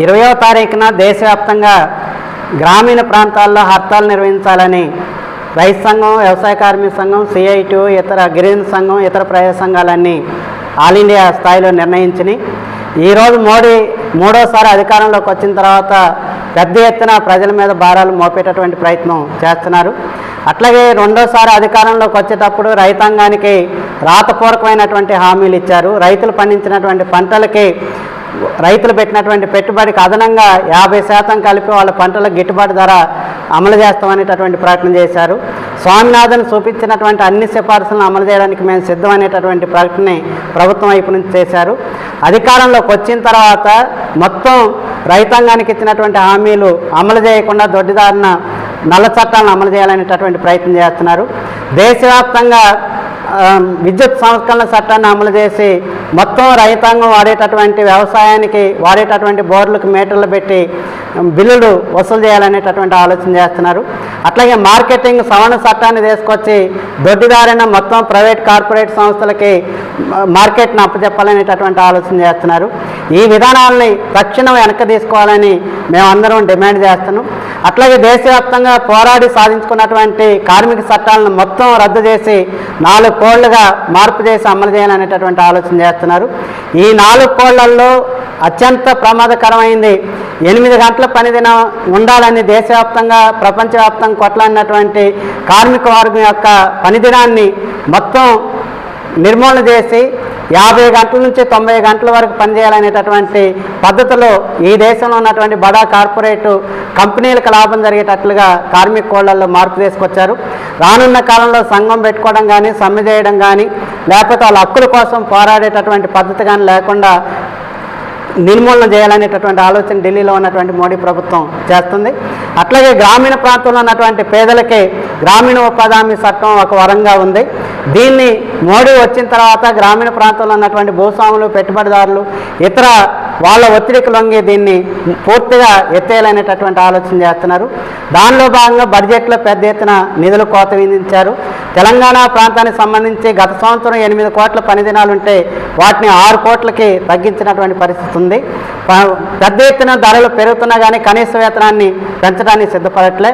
20వ తారీఖున దేశవ్యాప్తంగా గ్రామీణ ప్రాంతాల్లో హర్తాలు నిర్వహించాలని రైతు సంఘం, వ్యవసాయ కార్మిక సంఘం, సిఐటి, ఇతర గిరిజన సంఘం, ఇతర ప్రజా సంఘాలన్నీ ఆల్ ఇండియా స్థాయిలో నిర్ణయించినాయి. ఈరోజు మోడీ మూడోసారి అధికారంలోకి వచ్చిన తర్వాత పెద్ద ఎత్తున ప్రజల మీద భారాలు మోపేటటువంటి ప్రయత్నం చేస్తున్నారు. అట్లాగే రెండోసారి అధికారంలోకి వచ్చేటప్పుడు రైతాంగానికి రాతపూర్వకమైనటువంటి హామీలు ఇచ్చారు. రైతులు పండించినటువంటి పంటలకి రైతులు పెట్టినటువంటి పెట్టుబడికి అదనంగా 50% కలిపి వాళ్ళ పంటలకు గిట్టుబాటు ధర అమలు చేస్తామనేటటువంటి ప్రకటన చేశారు. స్వామినాథన్ చూపించినటువంటి అన్ని సిఫార్సులను అమలు చేయడానికి మేము సిద్ధమనేటటువంటి ప్రకటన ప్రభుత్వం వైపు నుంచి చేశారు. అధికారంలోకి వచ్చిన తర్వాత మొత్తం రైతాంగానికి ఇచ్చినటువంటి హామీలు అమలు చేయకుండా దొడ్డిదారిన నల్ల చట్టాలను అమలు చేయాలనేటటువంటి ప్రయత్నం చేస్తున్నారు. దేశవ్యాప్తంగా విద్యుత్ సంస్కరణ చట్టాన్ని అమలు చేసి మొత్తం రైతాంగం వాడేటటువంటి వ్యవసాయానికి వాడేటటువంటి బోర్డులకు మీటర్లు పెట్టి బిల్లులు వసూలు చేయాలనేటటువంటి ఆలోచన చేస్తున్నారు. అట్లాగే మార్కెటింగ్ సవరణ చట్టాన్ని తీసుకొచ్చి దొడ్డిదారిన మొత్తం ప్రైవేట్ కార్పొరేట్ సంస్థలకి మార్కెట్ను అప్పచెప్పాలనేటటువంటి ఆలోచన చేస్తున్నారు. ఈ విధానాలని తక్షణం వెనక్కి తీసుకోవాలని మేమందరం డిమాండ్ చేస్తున్నాం. అట్లాగే దేశవ్యాప్తంగా పోరాడి సాధించుకున్నటువంటి కార్మిక చట్టాలను మొత్తం రద్దు చేసి 4 కోళ్లుగా మార్పు చేసి అమలు చేయాలనేటటువంటి ఆలోచన చేస్తున్నారు. ఈ 4 కోళ్లలో అత్యంత ప్రమాదకరమైంది 8 గంటల పనిదినం ఉండాలని దేశవ్యాప్తంగా ప్రపంచవ్యాప్తంగా కొట్లాడినటువంటి కార్మిక వర్గం యొక్క పనిదినాన్ని మొత్తం నిర్మూలన చేసి 50 గంటల నుంచి 90 గంటల వరకు పనిచేయాలనేటటువంటి పద్ధతిలో ఈ దేశంలో ఉన్నటువంటి బడా కార్పొరేటు కంపెనీలకు లాభం జరిగేటట్లుగా కార్మిక కోళ్లలో మార్పు తీసుకొచ్చారు. రానున్న కాలంలో సంఘం పెట్టుకోవడం కానీ, సమ్మె చేయడం కానీ, లేకపోతే వాళ్ళ హక్కుల కోసం పోరాడేటటువంటి పద్ధతి కానీ లేకుండా నిర్మూలన చేయాలనేటటువంటి ఆలోచన ఢిల్లీలో ఉన్నటువంటి మోడీ ప్రభుత్వం చేస్తుంది. అట్లాగే గ్రామీణ ప్రాంతంలో ఉన్నటువంటి పేదలకి గ్రామీణ ఉపాధి హామీ చట్టం ఒక వరంగా ఉంది. దీన్ని మోడీ వచ్చిన తర్వాత గ్రామీణ ప్రాంతంలో ఉన్నటువంటి భూస్వాములు, పెట్టుబడిదారులు, ఇతర వాళ్ళ ఒత్తిడికి లొంగి దీన్ని పూర్తిగా ఎత్తేయాలనేటటువంటి ఆలోచన చేస్తున్నారు. దానిలో భాగంగా బడ్జెట్లో పెద్ద ఎత్తున నిధులు కోత విధించారు. తెలంగాణ ప్రాంతానికి సంబంధించి గత సంవత్సరం 8 కోట్ల పనిదినాలుంటే వాటిని 6 కోట్లకి తగ్గించినటువంటి పరిస్థితి ఉంది. పెద్ద ఎత్తున ధరలు పెరుగుతున్నా కానీ కనీస వేతనాన్ని పెంచడానికి సిద్ధపడట్లే.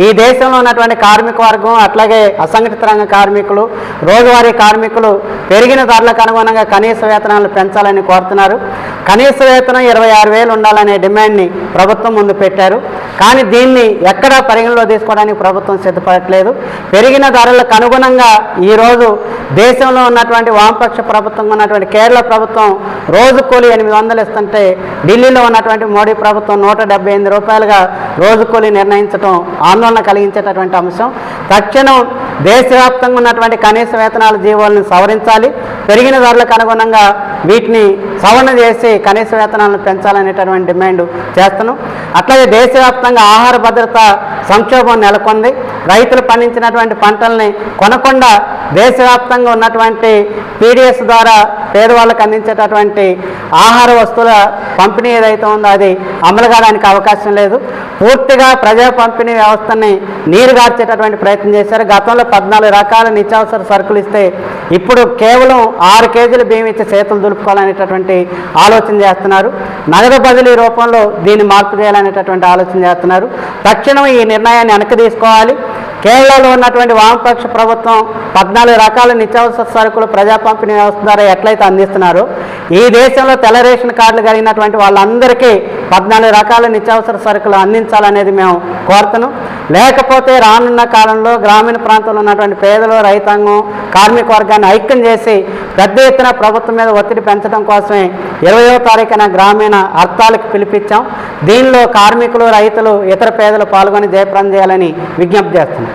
ఈ దేశంలో ఉన్నటువంటి కార్మిక వర్గం, అట్లాగే అసంఘటిత రంగ కార్మికులు, రోజువారీ కార్మికులు పెరిగిన ధరలకు అనుగుణంగా కనీస వేతనాలను పెంచాలని కోరుతున్నారు. కనీస వేతనం 26,000 ఉండాలనే డిమాండ్ని ప్రభుత్వం ముందు పెట్టారు. కానీ దీన్ని ఎక్కడా పరిగణలో తీసుకోవడానికి ప్రభుత్వం సిద్ధపడట్లేదు. పెరిగిన ధరలకు అనుగుణంగా ఈరోజు దేశంలో ఉన్నటువంటి వామపక్ష ప్రభుత్వంగా ఉన్నటువంటి కేరళ ప్రభుత్వం రోజు కూలీ 800 ఇస్తుంటే ఢిల్లీలో ఉన్నటువంటి మోడీ ప్రభుత్వం 178 రూపాయలుగా రోజు కూలీ నిర్ణయించడం ఆందోళన కలిగించేటటువంటి అంశం. తక్షణం దేశవ్యాప్తంగా ఉన్నటువంటి కనీస వేతనాల జీవోలను సవరించాలి. పెరిగిన ధరలకు అనుగుణంగా వీటిని సవరణ చేసి కనీస వేతనాలను పెంచాలనేటటువంటి డిమాండ్ చేస్తున్నాం. అట్లాగే దేశవ్యాప్తంగా ఆహార భద్రత సంక్షోభం నెలకొంది. రైతులు పండించినటువంటి పంటల్ని కొనకుండా దేశవ్యాప్తంగా ఉన్నటువంటి పీడిఎస్ ద్వారా పేదవాళ్ళకు అందించేటటువంటి ఆహార వస్తువుల పంపిణీ ఏదైతే ఉందో అది అమలు కావడానికి అవకాశం లేదు. పూర్తిగా ప్రజా పంపిణీ వ్యవస్థని నీరుగార్చేటటువంటి ప్రయత్నం చేశారు. గతంలో 14 రకాల నిత్యావసర సరుకులు ఇస్తే ఇప్పుడు కేవలం 6 కేజీల బియ్యం ఇచ్చి చేతులు దులుపుకోవాలనేటటువంటి ఆలోచన చేస్తున్నారు. నగదు బదిలీ రూపంలో దీన్ని మార్పు చేయాలనేటటువంటి ఆలోచన చేస్తున్నారు. తక్షణం ఈ నిర్ణయాన్ని వెనక్కి తీసుకోవాలి. కేరళలో ఉన్నటువంటి వామపక్ష ప్రభుత్వం 14 రకాల నిత్యావసర సరుకులు ప్రజా పంపిణీ వ్యవస్థ ద్వారా ఎట్లయితే అందిస్తున్నారో ఈ దేశంలో తెల్ల రేషన్ కార్డులు కలిగినటువంటి వాళ్ళందరికీ 14 రకాల నిత్యావసర సరుకులు అందించాలనేది మేము కోరుతున్నాం. లేకపోతే రానున్న కాలంలో గ్రామీణ ప్రాంతంలో ఉన్నటువంటి పేదలు, రైతాంగం, కార్మిక వర్గాన్ని ఐక్యం చేసి పెద్ద ఎత్తున ప్రభుత్వం మీద ఒత్తిడి పెంచడం కోసమే 20వ తారీఖున గ్రామీణ హర్తాలకు పిలిపించాం. దీనిలో కార్మికులు, రైతులు, ఇతర పేదలు పాల్గొని జయప్రదం చేయాలని విజ్ఞప్తి చేస్తున్నాం.